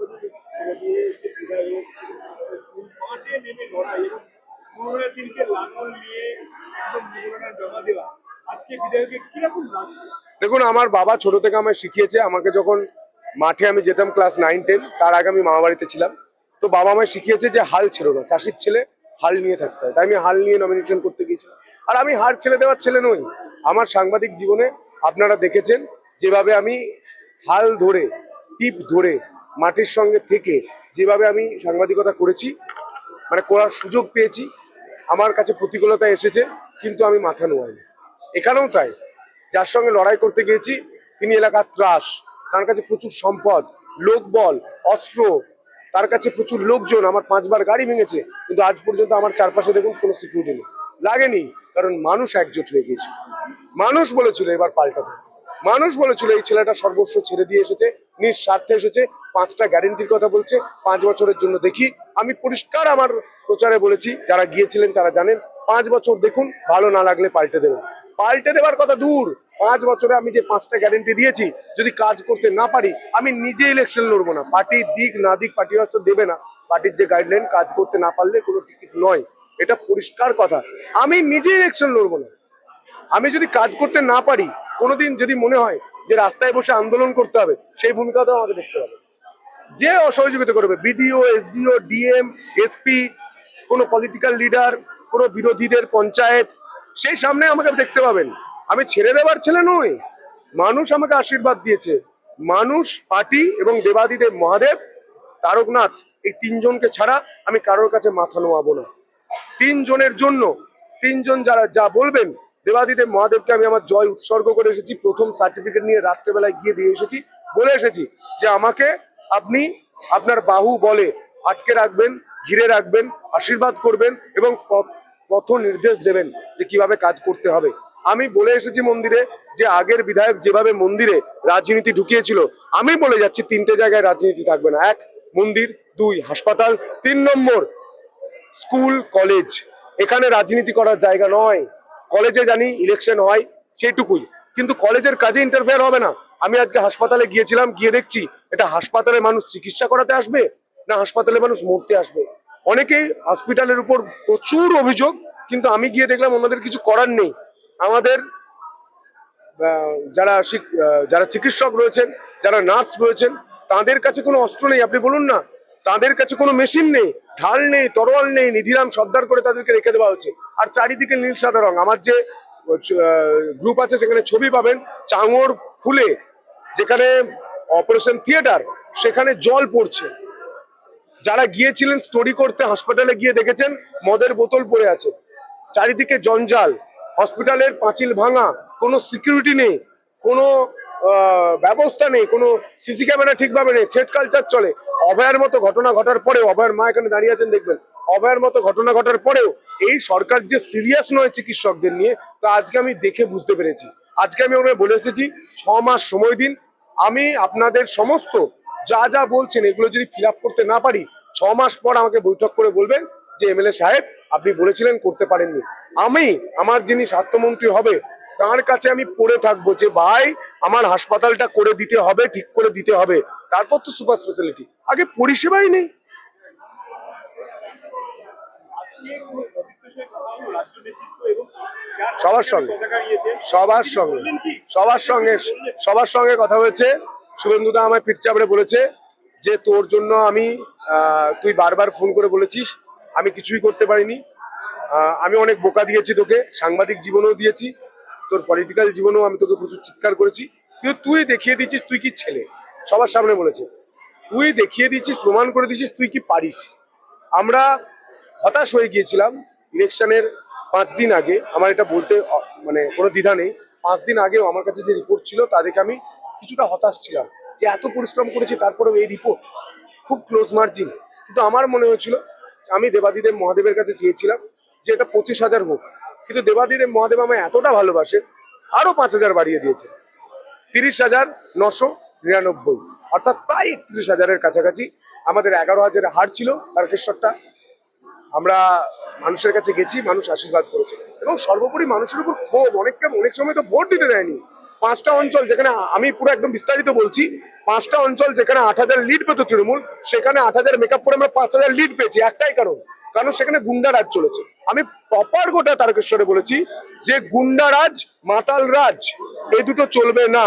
সাংবাদিক ছেড়ে দিয়ে যে বিধায়ক successful, মাঠে নেমে লড়াই এবং 15 দিনকে লাঙল নিয়ে একদম নিবেদন জমা দেওয়া, আজকে বিধায়ককে কিরকম লাগছে? দেখুন, আমার বাবা ছোট থেকে আমায় শিখিয়েছে। আমাকে যখন মাঠে আমি যেতাম ক্লাস 9-10, তার আগে আমি মামা বাড়িতে ছিলাম। তো বাবা আমায় শিখিয়েছে যে হাল ছেড়ো না, চাষির ছেলে হাল নিয়ে থাকতে হয়। তাই আমি হাল নিয়ে নমিনেশন করতে গিয়েছিলাম। আর আমি হাল ছেড়ে দেওয়ার ছেলে নই। আমার সাংবাদিক জীবনে আপনারা দেখেছেন যেভাবে আমি হাল ধরে, টিপ ধরে, মাটির সঙ্গে থেকে যেভাবে আমি সাংবাদিকতা করেছি, মানে করার সুযোগ পেয়েছি। আমার কাছে প্রতিকূলতা এসেছে, কিন্তু আমি মাথা নোয়াইনি। এখানেও তাই, যার সঙ্গে লড়াই করতে গিয়েছি তিনি এলাকার ত্রাস, তার কাছে প্রচুর সম্পদ, লোকবল, অস্ত্র, তার কাছে প্রচুর লোকজন। আমার 5বার গাড়ি ভেঙেছে, কিন্তু আজ পর্যন্ত আমার চারপাশে দেখুন কোনো সিকিউরিটি নেই। লাগেনি, কারণ মানুষ একজোট হয়ে গিয়েছে। মানুষ বলেছিল এবার পাল্টাবে। মানুষ বলেছিল এই ছেলেটা সর্বস্ব ছেড়ে দিয়ে এসেছে, নিঃস্বার্থে এসেছে, 5টা গ্যারেন্টির কথা বলছে, 5 বছরের জন্য দেখি। আমি পরিষ্কার আমার প্রচারে বলেছি, যারা গিয়েছিলেন তারা জানেন, 5 বছর দেখুন, ভালো না লাগলে পাল্টে দেবেন। পাল্টে দেওয়ার কথা দূর, 5 বছরে আমি যে 5টা গ্যারেন্টি দিয়েছি, যদি কাজ করতে না পারি আমি নিজে ইলেকশন লড়বো না। পার্টি দিক না দিক, পার্টি হয়তো দেবে না। পার্টির যে গাইডলাইন, কাজ করতে না পারলে কোনো টিকিট নয়, এটা পরিষ্কার কথা। আমি নিজে ইলেকশন লড়বো না। আমি যদি কাজ করতে না পারি, কোনোদিন যদি মনে হয় যে রাস্তায় বসে আন্দোলন করতে হবে, সেই ভূমিকাটাও আমাকে দেখতে হবে। যে অসহযোগিতা করবে, বিডিও, এসডিও, ডিএম, এসপি, কোনো পলিটিক্যাল লিডার, কোনো বিরোধীদের পঞ্চায়েত, সেই সামনে আমাকে দেখতে পাবেন। আমি ছেড়ে দেওয়ার ছেলে নই। মানুষ আমাকে আশীর্বাদ দিয়েছে। মানুষ, পার্টি এবং দেবাদিদেব মহাদেব, তারকনাথ, এই 3জনকে ছাড়া আমি কারোর কাছে মাথা নোয়াবো না। 3জনের জন্য, 3জন যারা যা বলবেন, দেবাদিদেব মহাদেবকে আমি আমার জয় উৎসর্গ করে এসেছি। প্রথম সার্টিফিকেট নিয়ে রাত্রেবেলায় গিয়ে দিয়ে এসেছি, বলে এসেছি যে আমাকে আপনি আপনার বাহু বলে আটকে রাখবেন, ঘিরে রাখবেন, আশীর্বাদ করবেন এবং পথ নির্দেশ দেবেন যে কিভাবে কাজ করতে হবে। আমি বলে এসেছি মন্দিরে যে আগের বিধায়ক যেভাবে মন্দিরে রাজনীতি ঢুকিয়েছিল, আমি বলে যাচ্ছি 3টে জায়গায় রাজনীতি থাকবে না। 1, মন্দির; 2, হাসপাতাল; 3 নম্বর, স্কুল, কলেজ। এখানে রাজনীতি করার জায়গা নয়। কলেজে জানি ইলেকশন হয়, সেটুকুই, কিন্তু কলেজের কাজে ইন্টারফেয়ার হবে না। আমি আজকে হাসপাতালে গিয়েছিলাম, গিয়ে দেখছি এটা হাসপাতালে মানুষ চিকিৎসা করাতে আসবে না হাসপাতালে মানুষ মরতে আসবে। অনেকেই হসপিটালের উপর প্রচুর অভিযোগ, কিন্তু আমি গিয়ে দেখলাম ওনাদের কিছু করার নেই। আমাদের যারা চিকিৎসক রয়েছেন, যারা নার্স রয়েছেন, তাদের কাছে কোনো অস্ত্র নেই। আপনি বলুন না, তাদের কাছে কোনো মেশিন নেই, ঢাল নেই, তরোয়াল নেই, নিধিরাম সর্দার করে তাদেরকে রেখে দেওয়া হচ্ছে। আর চারিদিকে নীল সাদা রং। আমার যে গ্রুপ আছে সেখানে ছবি পাবেন, চাঙড় খুলে যেখানে অপারেশন থিয়েটার, সেখানে জল পড়ছে। যারা গিয়েছিলেন স্টোরি করতে, হাসপাতালে গিয়ে দেখেছেন মদের বোতল পড়ে আছে। চারিদিকে জঞ্জাল, হসপিটালের পাঁচিল ভাঙা, কোনো সিকিউরিটি নেই, কোনো ব্যবস্থা নেই, কোনো সিসি ক্যামেরা ঠিকভাবে নেই, থ্রেট কালচার চলে। অভয়ার মতো ঘটনা ঘটার পরেও, অভয়ার মা এখানে দাঁড়িয়ে আছেন দেখবেন, অভয়ার মতো ঘটনা ঘটার পরেও এই সরকার যে সিরিয়াস নয় চিকিৎসকদের নিয়ে, তা আজকে আমি দেখে বুঝতে পেরেছি। আজকে আমি ওনাকে বলে এসেছি 6 মাস সময় দিন। আমি আপনাদের সমস্ত যা যা বলছেন এগুলো যদি ফিল আপ করতে না পারি, 6 মাস পর আমাকে বৈঠক করে বলবেন যে এমএলএ সাহেব আপনি বলেছিলেন করতে পারেননি। আমি, আমার যিনি স্বাস্থ্যমন্ত্রী হবে, তার কাছে আমি পড়ে থাকবো যে ভাই আমার হাসপাতালটা করে দিতে হবে, ঠিক করে দিতে হবে। তারপর তো সুপার স্পেশালিটি, আগে পরিষেবাই নেই। আজকে কোনো সদিচ্ছার সাথে কথা হলো রাজ্য নেতৃত্ব এবং যার সবার সঙ্গে, পতাকা নিয়েছে, সবার তিনি সঙ্গে, বললেন কি? সবার সঙ্গে, সবার সঙ্গে কথা হয়েছে। শুভেন্দুদা আমায় পিঠ চাপড়ে বলেছে যে তোর জন্য আমি, তুই বারবার ফোন করে বলেছিস, আমি কিছুই করতে পারিনি। আমি অনেক বোকা দিয়েছি তোকে, সাংবাদিক জীবনেও দিয়েছি, তোর পলিটিক্যাল জীবনেও আমি তোকে প্রচুর চিৎকার করেছি, কিন্তু তুই দেখিয়ে দিচ্ছিস তুই কি ছেলে। সবার সামনে বলেছে, তুই দেখিয়ে দিচ্ছিস, প্রমাণ করে দিচ্ছিস তুই কি পারিস। আমরা হতাশ হয়ে গিয়েছিলাম ইলেকশনের 5 দিন আগে। আমার এটা বলতে মানে কোনো দ্বিধা নেই, 5 দিন আগেও আমার কাছে যে রিপোর্ট ছিল তা দেখে আমি কিছুটা হতাশ ছিলাম যে এত পরিশ্রম করেছি তারপরেও এই রিপোর্ট, খুব ক্লোজ মার্জিন। কিন্তু আমার মনে হয়েছিল, আমি দেবাদিদেব মহাদেবের কাছে চেয়েছিলাম যে এটা 25,000 হোক, কিন্তু দেবাদিদেব মহাদেব আমায় এতটা ভালোবাসে, আরো 5,000 বাড়িয়ে দিয়েছে, 30,999, অর্থাৎ প্রায় 31,000-এর কাছাকাছি। আমাদের 11,000 হার ছিল তারকেশ্বরটা। আমরা মানুষের কাছে গেছি, মানুষ আশীর্বাদ করেছে এবং সর্বোপরি মানুষের উপর ক্ষোভ। অনেক সময় তো ভোট দিতে দেয়নি, পাঁচটা অঞ্চল যেখানে আমি পুরো একদম বিস্তারিত বলছি, পাঁচটা অঞ্চল যেখানে 8,000 লিড পেত তৃণমূল, সেখানে 8,000 মেকআপ করে আমরা 5,000 লিড পেয়েছি। একটাই কারণ সেখানে গুন্ডারাজ চলেছে। আমি প্রপার গোটা তারকেশ্বরে বলেছি যে গুন্ডারাজ, মাতাল রাজ এই দুটো চলবে না।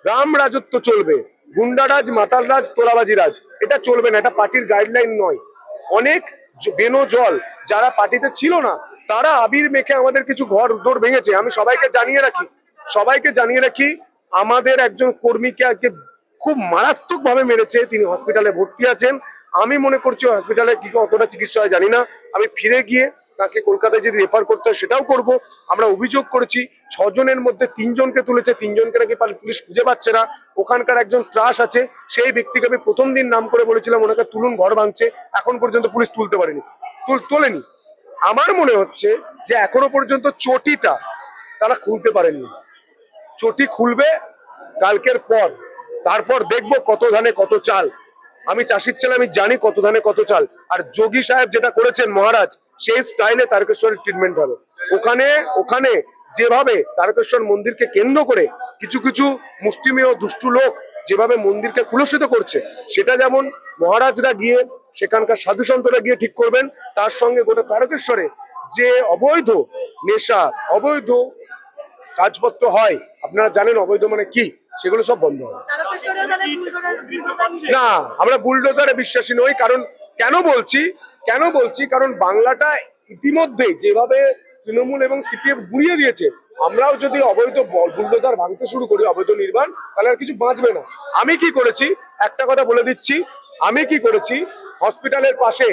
রাম রাজত্ব চলবে, গুন্ডারাজ, মাতাল রাজ, তোলাবাজি রাজ এটা চলবে না। এটা পার্টির গাইডলাইন নয়। অনেক বেনো জল যারা পার্টিতে ছিল না তারা আবির মেখে আমাদের কিছু ঘর দৌড় ভেঙেছে। আমি সবাইকে জানিয়ে রাখি আমাদের একজন কর্মীকে আজকে খুব মারাত্মক ভাবে মেরেছে, তিনি হসপিটালে ভর্তি আছেন। আমি মনে করছি হসপিটালে কি অতটা চিকিৎসা হয় জানি না, আমি ফিরে গিয়ে তাকে কলকাতায় যদি রেফার করতে হয় সেটাও করব। আমরা অভিযোগ করেছি 6 জনের মধ্যে 3 জনকে তুলেছে, 3 জনকে নাকি পুলিশ খুঁজে পাচ্ছে না। ওখানকার একজন ত্রাস আছে, সেই ব্যক্তিকে আমি প্রথম দিন নাম করে বলেছিলাম ওনাকে তুলুন, ঘর ভাঙছে, এখন পর্যন্ত পুলিশ তুলতে পারেনি, তোলেনি। আমার মনে হচ্ছে যে এখনো পর্যন্ত চটিটা তারা খুলতে পারেনি। চটি খুলবে কালকের পর, তারপর দেখবো কত ধানে কত চাল। আমি চাষির ছেলে, আমি জানি কত ধানে কত চাল। আর যোগী সাহেব যেটা করেছেন মহারাজ, সেই স্টাইলে তারকেশ্বরের ট্রিটমেন্ট হবে। ওখানে যেভাবে তারকেশ্বর মন্দিরকে কেন্দ্র করে কিছু মুষ্টিমেয় দুষ্টু লোক যেভাবে মন্দিরকে কুলসিত করছে, সেটা যেমন মহারাজরা গিয়ে সেখানকার সাধু সন্তরা গিয়ে ঠিক করবেন, তার সঙ্গে গোটা তারকেশ্বরে যে অবৈধ নেশা, অবৈধ কাজপত্র হয়, আপনারা জানেন অবৈধ মানে কি, সেগুলো সব বন্ধ হবে। না, আমরা বুলডোজারে বিশ্বাসী নই। কেন বলছি কারণ বাংলাটা ইতিমধ্যে যেভাবে তৃণমূল এবং সিপিএম গুড়িয়ে দিয়েছে, আমরাও যদি অবৈধ বুলডোজার ভাঙতে শুরু করি, অবৈধ নির্মাণ, তাহলে আর কিছু বাঁচবে না। আমি কি করেছি একটা কথা বলে দিচ্ছি, হসপিটালের পাশে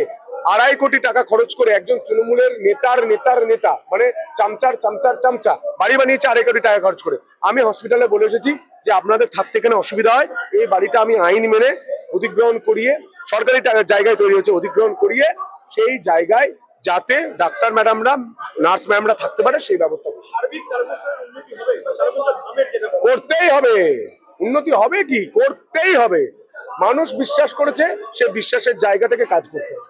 2.5 কোটি টাকা খরচ করে একজন তৃণমূলের নেতা মানে চামচা বাড়ি বানিয়েছে 2.5 কোটি টাকা খরচ করে। আমি হসপিটালে বলে এসেছি যে আপনাদের থাকতে কেন অসুবিধা হয়, এই বাড়িটা আমি আইন মেনে অধিগ্রহণ করিয়ে, সরকারি জায়গায় তৈরি হয়েছে, অধিগ্রহণ করিয়ে সেই জায়গায় যাতে ডাক্তার ম্যাডামরা, নার্স ম্যাডামরা থাকতে পারে সেই ব্যবস্থা করছি। সার্বিক তারকেশ্বরের উন্নতি হবে, তারকেশ্বর ধামের যেটা করতেই হবে। উন্নতি হবে কি, করতেই হবে। মানুষ বিশ্বাস করেছে, সে বিশ্বাসের জায়গা থেকে কাজ করতে হবে।